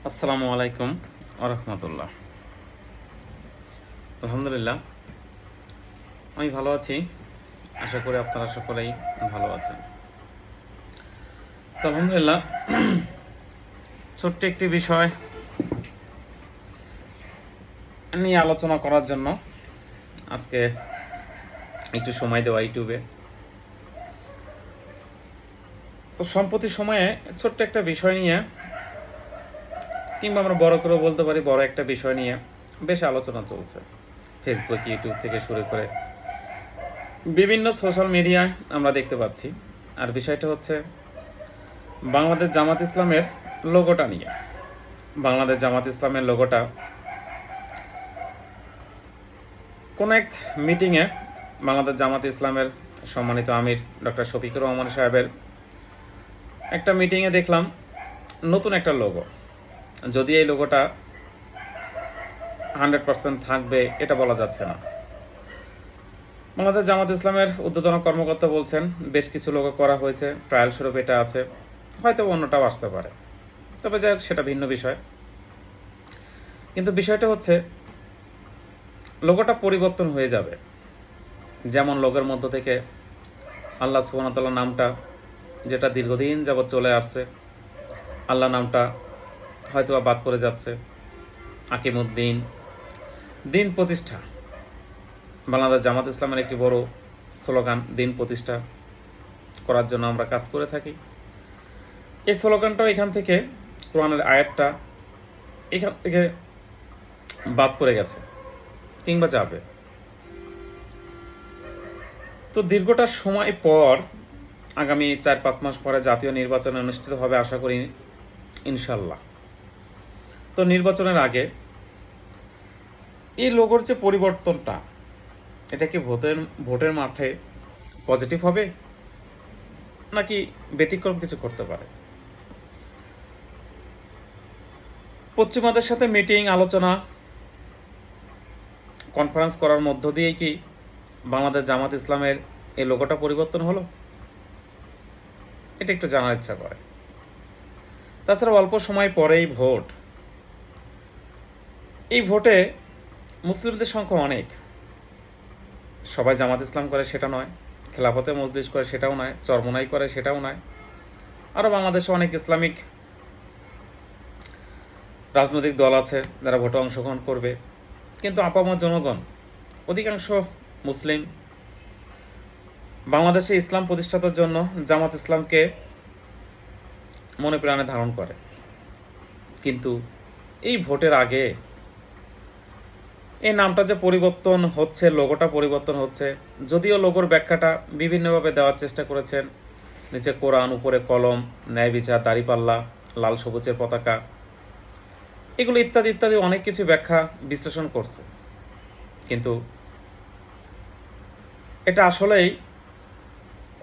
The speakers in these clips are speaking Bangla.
আসসালামু আলাইকুম আরহামতুল্লাহ। আলহামদুলিল্লাহ, আমি ভালো আছি। আশা করি আপনারা সকলেই ভালো আছেন। তো আলহামদুলিল্লাহ, ছোট্ট একটি বিষয় নিয়ে আলোচনা করার জন্য আজকে একটু সময় দেওয়া ইউটিউবে। তো সম্প্রতি সময়ে ছোট্ট একটা বিষয় নিয়ে, কিংবা আমরা বড় করে বলতে পারি বড় একটা বিষয় নিয়ে বেশ আলোচনা চলছে। ফেসবুক, ইউটিউব থেকে শুরু করে বিভিন্ন সোশ্যাল মিডিয়ায় আমরা দেখতে পাচ্ছি। আর বিষয়টা হচ্ছে বাংলাদেশ জামাত ইসলামের লোগোটা নিয়ে। বাংলাদেশ জামাত ইসলামের লোগোটা কোন এক মিটিংয়ে বাংলাদেশ জামাত ইসলামের সম্মানিত আমির ডক্টর শফিকুর রহমান সাহেবের একটা মিটিংয়ে দেখলাম নতুন একটা লোগো। যদি এই লোগোটা 100% থাকবে এটা বলা যাচ্ছে না। বাংলাদেশ জামাত ইসলামের ঊর্ধ্বতন কর্মকর্তা বলছেন বেশ কিছু লোগো করা হয়েছে, ট্রায়াল স্বরূপ এটা আছে, হয়তো অন্যটাও আসতে পারে। তবে যাই হোক, সেটা ভিন্ন বিষয়। কিন্তু বিষয়টা হচ্ছে লোগোটা পরিবর্তন হয়ে যাবে। যেমন লোগোর মধ্য থেকে আল্লাহ সুবহানাহু ওয়া তাআলার নামটা, যেটা দীর্ঘদিন যাবৎ চলে আসছে, আল্লাহ নামটা হয়তো বাদ পড়ে যাচ্ছে। আকিমুদ্দিন, দিন প্রতিষ্ঠা, বাংলাদেশ জামাত ইসলামের একটি বড় স্লোগান। দিন প্রতিষ্ঠা করার জন্য আমরা কাজ করে থাকি। এই স্লোগানটাও এখান থেকে, কোরআনের আয়াতটা এখান থেকে বাদ পড়ে গেছে কিংবা যাবে। তো দীর্ঘটা সময় পর, আগামী 4-5 মাস পরে জাতীয় নির্বাচন অনুষ্ঠিত হবে আশা করি, ইনশাল্লাহ। তো নির্বাচনের আগে এই লোগোর যে পরিবর্তনটা, এটা কি ভোটের মাঠে পজিটিভ হবে নাকি ব্যতিক্রম কিছু করতে পারে? পশ্চিমাদের সাথে মিটিং, আলোচনা, কনফারেন্স করার মধ্য দিয়েই কি বাংলাদেশ জামাত ইসলামের এই লোগোটা পরিবর্তন হলো? এটা একটু জানার ইচ্ছা করে। তাছাড়া অল্প সময় পরেই ভোট। এই ভোটে মুসলিমদের সংখ্যা অনেক। সবাই জামাত ইসলাম করে সেটা নয়, খেলাফতে মজলিস করে সেটাও নয়, চরমোনাই করে সেটাও নয়। আরও বাংলাদেশে অনেক ইসলামিক রাজনৈতিক দল আছে যারা ভোটে অংশগ্রহণ করবে। কিন্তু আপামর জনগণ অধিকাংশ মুসলিম। বাংলাদেশে ইসলাম প্রতিষ্ঠাতার জন্য জামাত ইসলামকে মনে প্রাণে ধারণ করে। কিন্তু এই ভোটের আগে এই নামটা যে পরিবর্তন হচ্ছে, লোগোটা পরিবর্তন হচ্ছে, যদিও লোগোর ব্যাখ্যাটা বিভিন্নভাবে দেওয়ার চেষ্টা করেছেন। নিচে কোরআন, উপরে কলম, ন্যায় বিচার, দাড়িপাল্লা, লাল সবুজের পতাকা, এগুলো ইত্যাদি ইত্যাদি অনেক কিছু ব্যাখ্যা বিশ্লেষণ করছে। কিন্তু এটা আসলেই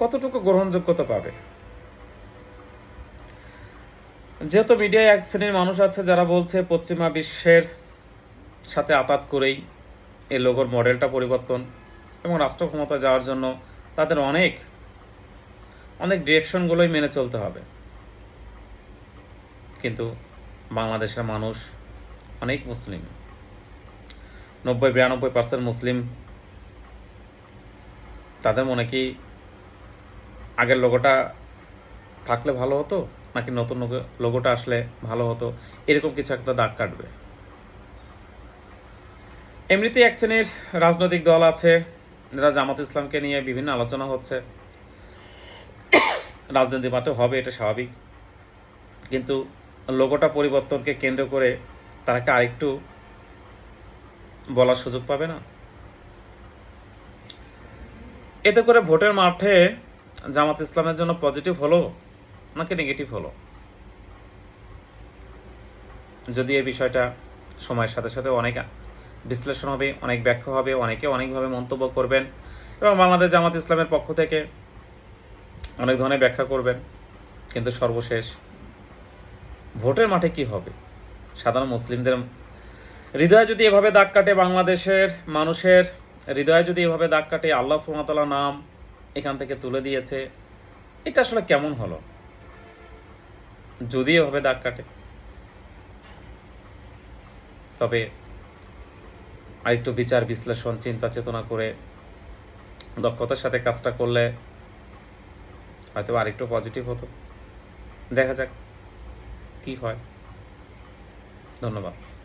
কতটুকু গ্রহণযোগ্যতা পাবে? যেহেতু মিডিয়ায় এক শ্রেণীর মানুষ আছে যারা বলছে পশ্চিমা বিশ্বের সাথে আতাত করেই এই লোগোর মডেলটা পরিবর্তন, এবং রাষ্ট্র ক্ষমতা যাওয়ার জন্য তাদের অনেক ডিরেকশনগুলোই মেনে চলতে হবে। কিন্তু বাংলাদেশের মানুষ অনেক মুসলিম, 90-92% মুসলিম। তাদের মনে কি আগের লোগোটা থাকলে ভালো হতো নাকি নতুন লোগোটা আসলে ভালো হতো, এরকম কিছু একটা দাগ কাটবে। এমনিতেই এক শ্রেণীর রাজনৈতিক দল আছে যারা জামাত ইসলামকে নিয়ে বিভিন্ন আলোচনা হচ্ছে, রাজনীতি মাঠে হবে, এটা স্বাভাবিক। কিন্তু লোগোটা পরিবর্তনকে কেন্দ্র করে তারা কি আরেকটু বলার সুযোগ পাবে না? এতে করে ভোটের মাঠে জামাত ইসলামের জন্য পজিটিভ হলো নাকি নেগেটিভ হলো? যদি এই বিষয়টা সময়ের সাথে সাথে অনেক বিশ্লেষণ হবে, অনেক ব্যাখ্যা হবে, অনেকে অনেকভাবে মন্তব্য করবেন, এবং বাংলাদেশ জামাত ইসলামের পক্ষ থেকে অনেক ধরনের ব্যাখ্যা করবেন। কিন্তু সর্বশেষ ভোটের মাঠে কি হবে? সাধারণ মুসলিমদের হৃদয়ে যদি এভাবে দাগ কাটে, বাংলাদেশের মানুষের হৃদয়ে যদি এভাবে দাগ কাটে, আল্লাহ সুবহানাহু ওয়া তাআলার নাম এখান থেকে তুলে দিয়েছে, এটা আসলে কেমন হলো যদি এভাবে দাগ কাটে? তবে আরেকটু বিচার বিশ্লেষণ চিন্তা চেতনা করে দক্ষতার সাথে কাজটা করলে হয়তো আরেকটু পজিটিভ হতো। দেখা যাক কি হয়। ধন্যবাদ।